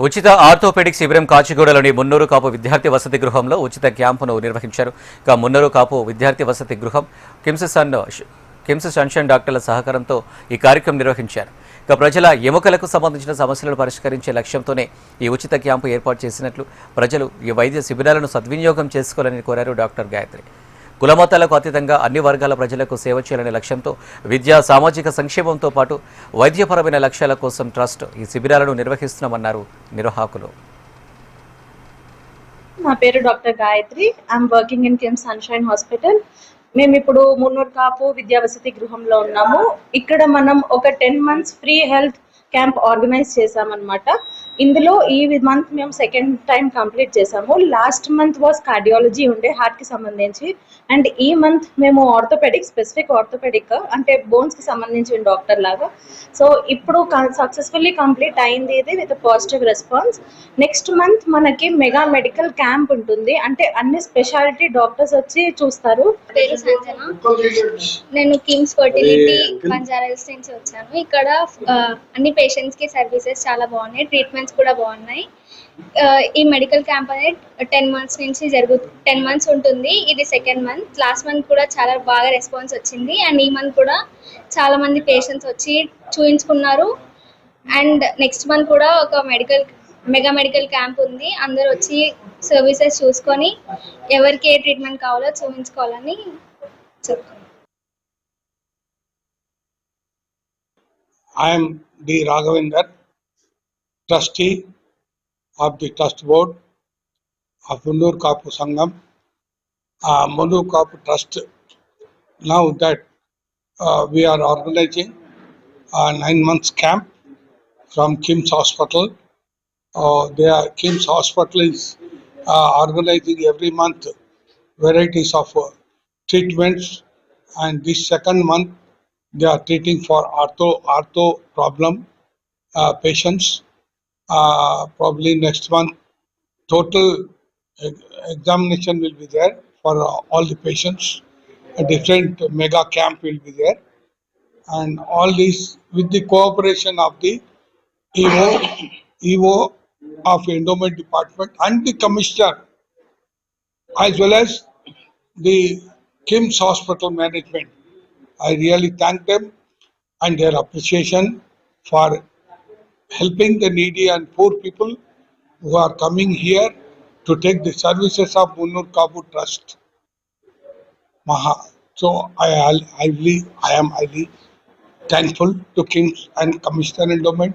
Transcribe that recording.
ఉచిత ఆర్థోపెడిక్ శిబిరం కాచిగూడలోని మున్నూరు కాపు విద్యార్థి వసతి గృహంలో ఉచిత క్యాంపును నిర్వహించారు. ఇక మున్నూరు కాపు విద్యార్థి వసతి గృహం కిమ్స్ సన్షైన్ డాక్టర్ల సహకారంతో ఈ కార్యక్రమం నిర్వహించారు. ఇక ప్రజల ఎముకలకు సంబంధించిన సమస్యలను పరిష్కరించే లక్ష్యంతోనే ఈ ఉచిత క్యాంపు ఏర్పాటు చేసినట్లు ప్రజలు ఈ వైద్య శిబిరాలను సద్వినియోగం చేసుకోవాలని కోరారు డాక్టర్ గాయత్రి. కులమతాలకు అతీతంగా అన్ని వర్గాల ప్రజలకు సేవ చేయాలనే లక్ష్యంతో విద్యా సామాజిక సంక్షేమంతో పాటు వైద్యపరమైన లక్ష్యాల కోసం ట్రస్ట్ ఈ శిబిరాలను నిర్వహిస్తున్నామన్నారు నిర్వాహకులు. నా పేరు doctor Gayatri. I'm working in KIMS sunshine hospital. మేము ఇప్పుడు మున్నూరు కాపు విద్యా వసతి గృహంలో ఉన్నాము. ఇక్కడ మనం ఒక 10 months free health camp organise చేసామన్నమాట. ఇందులో ఈ మంత్ మేము సెకండ్ టైం కంప్లీట్ చేసాము. లాస్ట్ మంత్ వాస్ కార్డియాలజీ ఉండే హార్ట్కి సంబంధించి, అండ్ ఈ మంత్ మేము ఆర్థోపెడిక్ స్పెసిఫిక్ ఆర్థోపెడిక్ అంటే బోన్స్కి సంబంధించిన డాక్టర్ లాగా. సో ఇప్పుడు సక్సెస్ఫుల్లీ కంప్లీట్ అయింది ఇది with positive response. Next month మనకి మెగా మెడికల్ క్యాంప్ ఉంటుంది, అంటే అన్ని స్పెషాలిటీ డాక్టర్స్ వచ్చి చూస్తారు. పేరు సంజన. నేను కిమ్స్ ఫర్టిలిటీ బంజారాహిల్స్ నుంచి వచ్చాను. ఇక్కడ అన్ని పేషెంట్స్ కి సర్వీసెస్ చాలా బాగున్నాయి, ట్రీట్మెంట్స్ కూడా బాగున్నాయి. ఈ మెడికల్ క్యాంప్ అనేది 10 months నుంచి 10 months ఉంటుంది. ఇది సెకండ్ మంత్. లాస్ట్ మంత్ కూడా చాలా బాగా రెస్పాన్స్ వచ్చింది, అండ్ ఈ మంత్ కూడా చాలా మంది పేషెంట్స్ వచ్చి చూయించుకున్నారు. అండ్ నెక్స్ట్ మంత్ కూడా ఒక మెగా మెడికల్ క్యాంప్ ఉంది. అందరూ వచ్చి సర్వీసెస్ చూసుకొని ఎవరికి ఏ ట్రీట్మెంట్ కావాలో చూపించుకోవాలని చెప్తాను. I am D. Raghavendra, trustee of the trust board of Munnur Kapu Sangam. Munnur Kapu Trust, now that we are organizing a 9 months camp from Kims Hospital. Kims Hospital is organizing every month varieties of treatments, and this second month they are treating for ortho problem patients. Probably next month total examination will be there for all the patients. A different mega camp will be there, and all this with the cooperation of the EO of Endowment Department and the Commissioner, as well as the Kims Hospital management. I really thank them and their appreciation for helping the needy and poor people who are coming here to take the services of Munnur Kapu Trust. So I am highly thankful to Kims and Commissioner Endowment